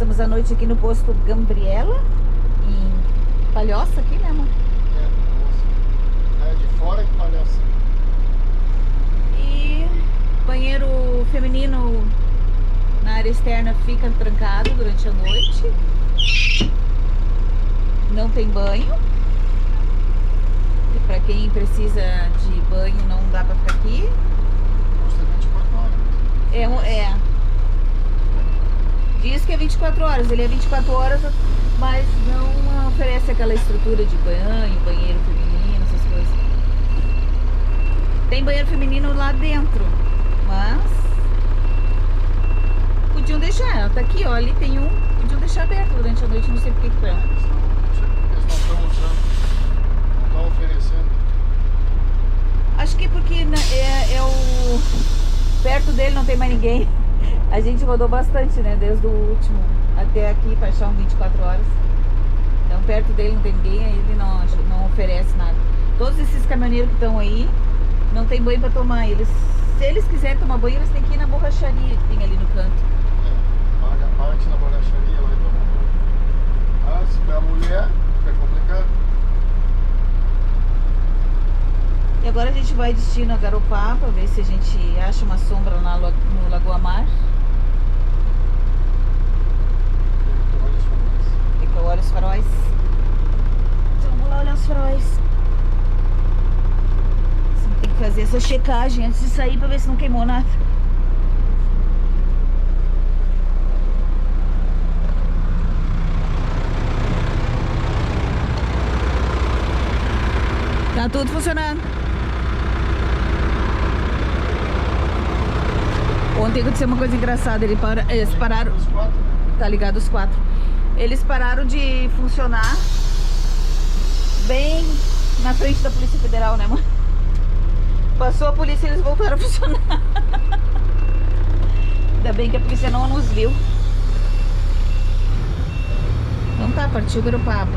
Passamos a noite aqui no posto Gabriela, em Palhoça aqui, né, amor? É de fora de Palhoça. E banheiro feminino na área externa fica trancado durante a noite. Não tem banho. E para quem precisa de banho não dá para ficar aqui. Custa 24 horas. É. Diz que é 24 horas, ele é 24 horas, mas não oferece aquela estrutura de banho, banheiro feminino, essas coisas. Tem banheiro feminino lá dentro, mas podiam deixar, tá aqui, ó, ali tem um, podiam deixar aberto durante a noite, não sei por que que foi. Eles não estão usando, não estão oferecendo. Acho que porque perto dele não tem mais ninguém. A gente rodou bastante, né? Desde o último até aqui para achar um 24 horas. Então perto dele não tem ninguém, aí ele não oferece nada. Todos esses caminhoneiros que estão aí não tem banho para tomar. Se eles quiserem tomar banho, eles têm que ir na borracharia que tem ali no canto. Paga a parte na borracharia, vai tomar banho. Ah, se pra mulher, fica complicado. E agora a gente vai destino a Garopaba, para ver se a gente acha uma sombra no Lagoa Mar. Fica olha os faróis. Então vamos lá olhar os faróis. Você tem que fazer essa checagem antes de sair para ver se não queimou nada. Tá tudo funcionando. Ontem aconteceu uma coisa engraçada, eles pararam, Os quatro, né? tá ligado os quatro. Eles pararam de funcionar bem na frente da Polícia Federal, né, mano? Passou a polícia e eles voltaram a funcionar. Ainda bem que a polícia não nos viu. Então tá, partiu Garopaba.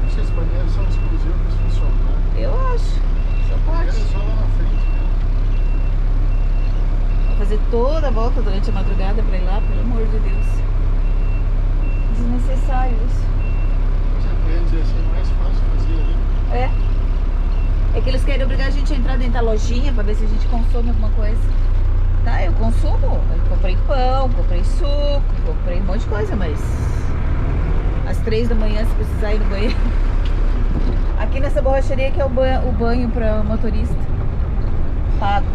Esses banheiros são exclusivos, funcionam, né? Eu acho. Só pode. Banheiro só lá na frente, né? Vou fazer toda a volta durante a madrugada pra ir lá, pelo amor de Deus. Desnecessário isso. Você quer dizer assim, mais fácil fazer ali. É que eles querem obrigar a gente a entrar dentro da lojinha pra ver se a gente consome alguma coisa. Tá, eu consumo. Eu comprei pão, comprei suco, comprei um monte de coisa, mas às 3 da manhã, se precisar ir no banheiro. Aqui nessa borracharia que é o banho pra motorista. Pago.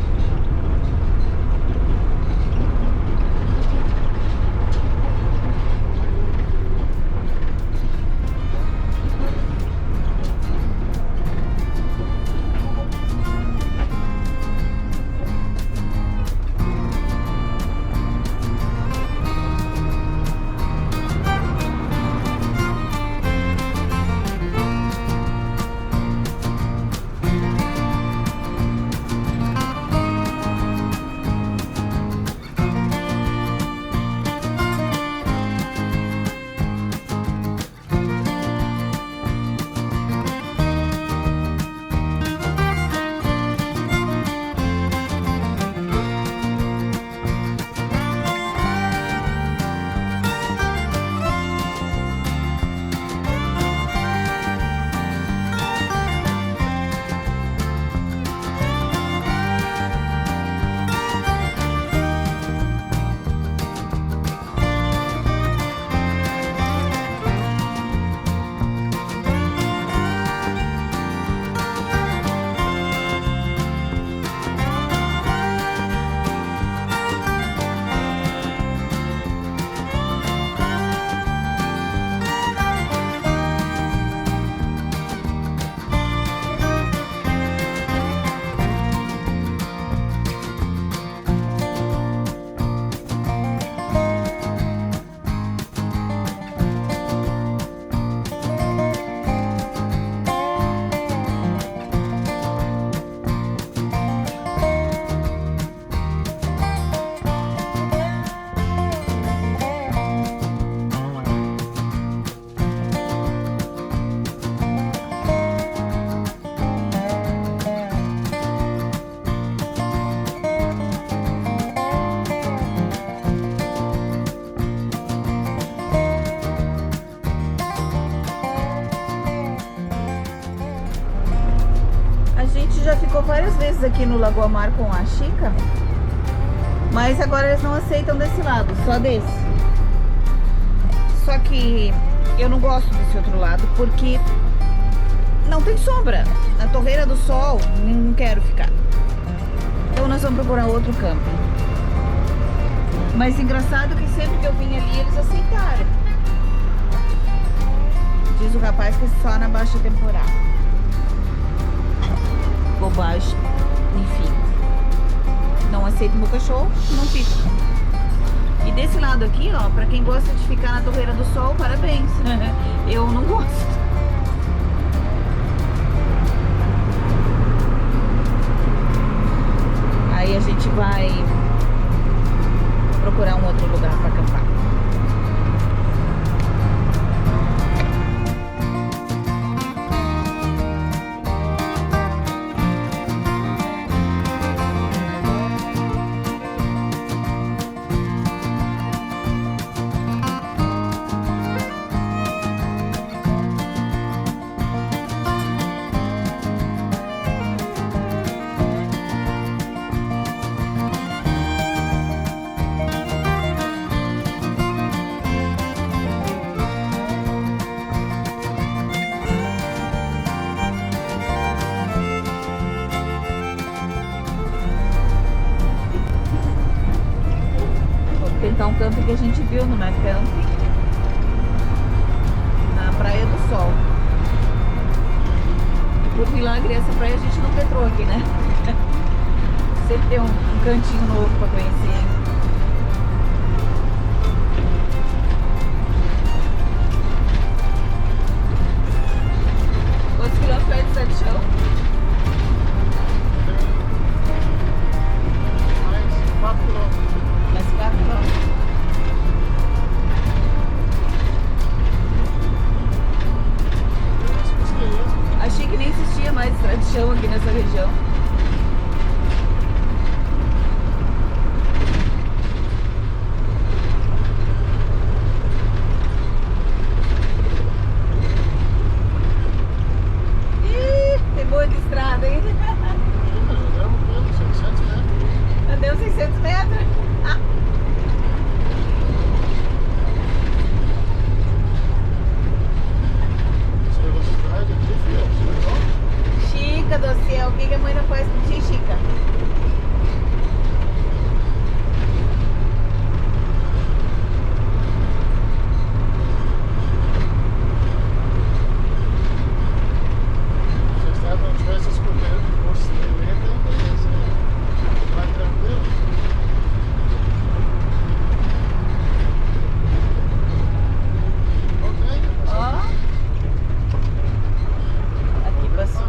já ficou várias vezes aqui no Lagoa Mar com a Chica, mas agora eles não aceitam desse lado, só desse. Só que eu não gosto desse outro lado porque não tem sombra. Na Torreira do Sol, não quero ficar. Então nós vamos procurar outro camping. Mas engraçado que sempre que eu vim ali, eles aceitaram. Diz o rapaz que só na baixa temporada. Bobagem. Enfim. Não aceito meu cachorro, não fico. E desse lado aqui, ó, pra quem gosta de ficar na Torreira do Sol, parabéns. Eu não gosto. Aí a gente vai procurar um outro lugar para acampar. Um camping que a gente viu no camping na Praia do Sol. Por milagre, essa praia a gente nunca entrou aqui, né? Sempre tem um cantinho novo para conhecer. Quantos quilômetros é de Sete Chão? Mais 4 quilômetros. Mais 4 quilômetros. Achei que nem existia mais estrada de chão aqui nessa região. Ih, tem boa de estrada, hein? Andamos pelos 600 metros. Andei uns 600 metros. Essa velocidade aqui, filho, Chica do céu, o que a mãe não faz por ti, Chica? se a estrada não tivesse escorrendo, fosse lenta, ainda ia ser mais tranquilo. Ok, Ó. Aqui passou.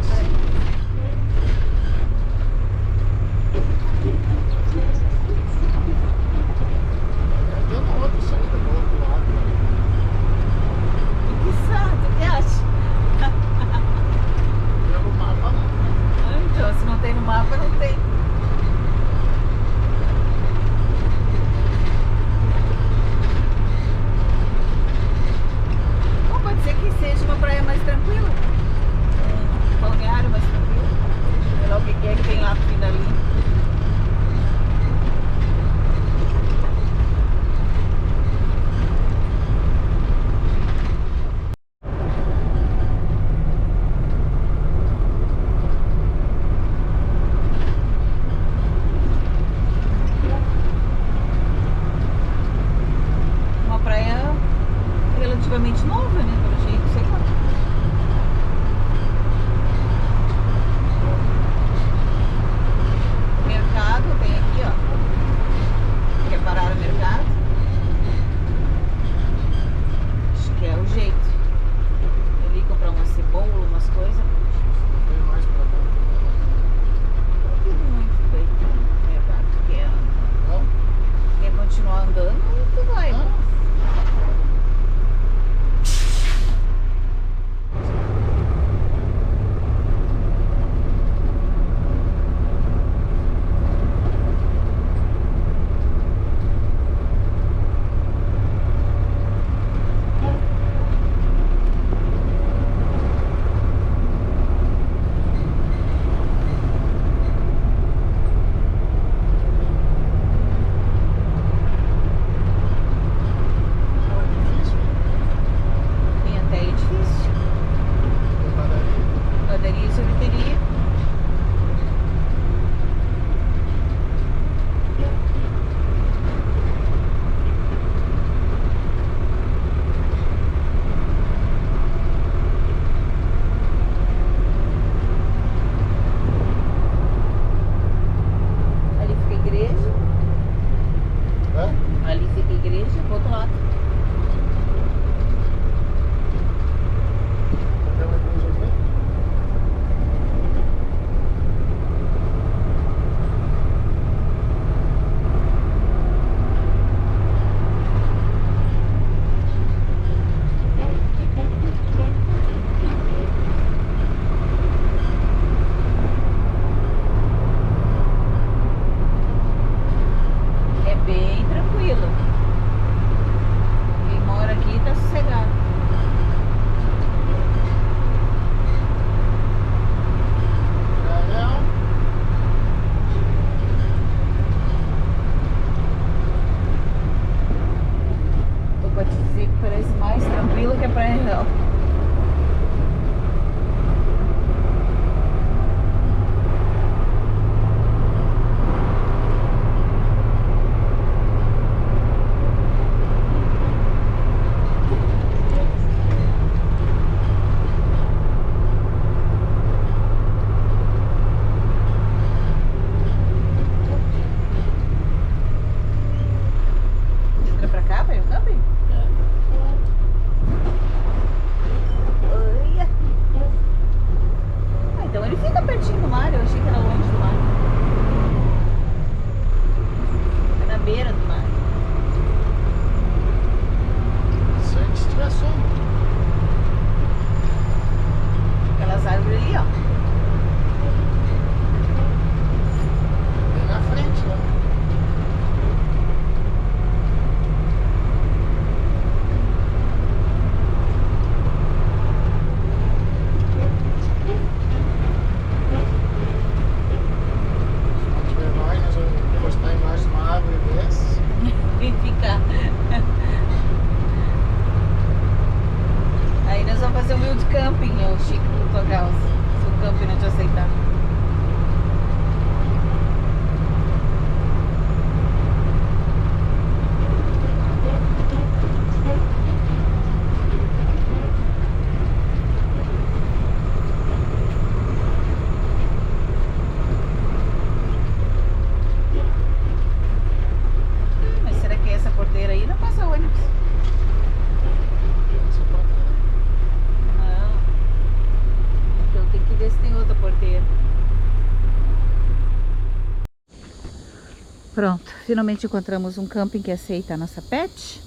Pronto, finalmente encontramos um camping que aceita a nossa pet.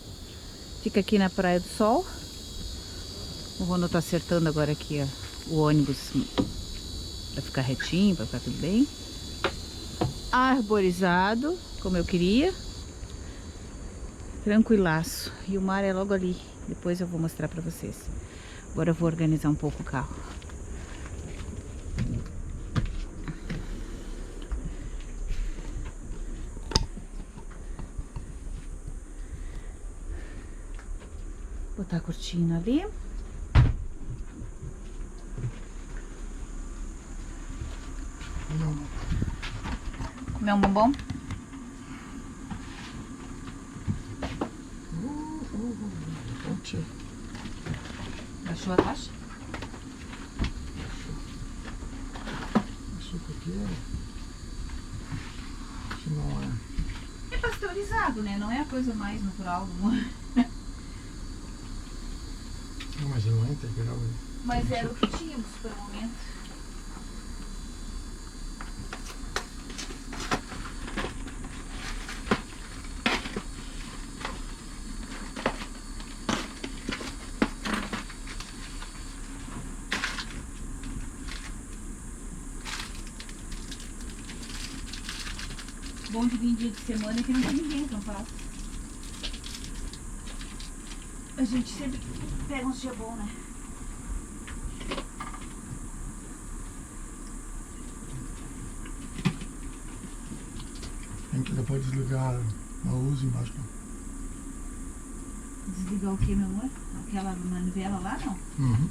Fica aqui na Praia do Sol. O Rono tá acertando agora aqui, ó, o ônibus pra ficar retinho, pra ficar tudo bem. Arborizado, como eu queria. Tranquilaço. E o mar é logo ali. Depois eu vou mostrar pra vocês. Agora eu vou organizar um pouco o carro. Botar a cortina ali. Comer um bombom? Baixou a taxa? Açúcar aqui que não é. É pasteurizado, né? Não é a coisa mais natural do mundo. Não, mas não é integral. Né? Mas era o que tínhamos por um momento. Bom de vir dia de semana é que não tem ninguém que não faça. A gente sempre pega uns dias bons, né? Tem que depois desligar a luz embaixo. Desligar o que, meu amor? Aquela manivela lá, não? Uhum.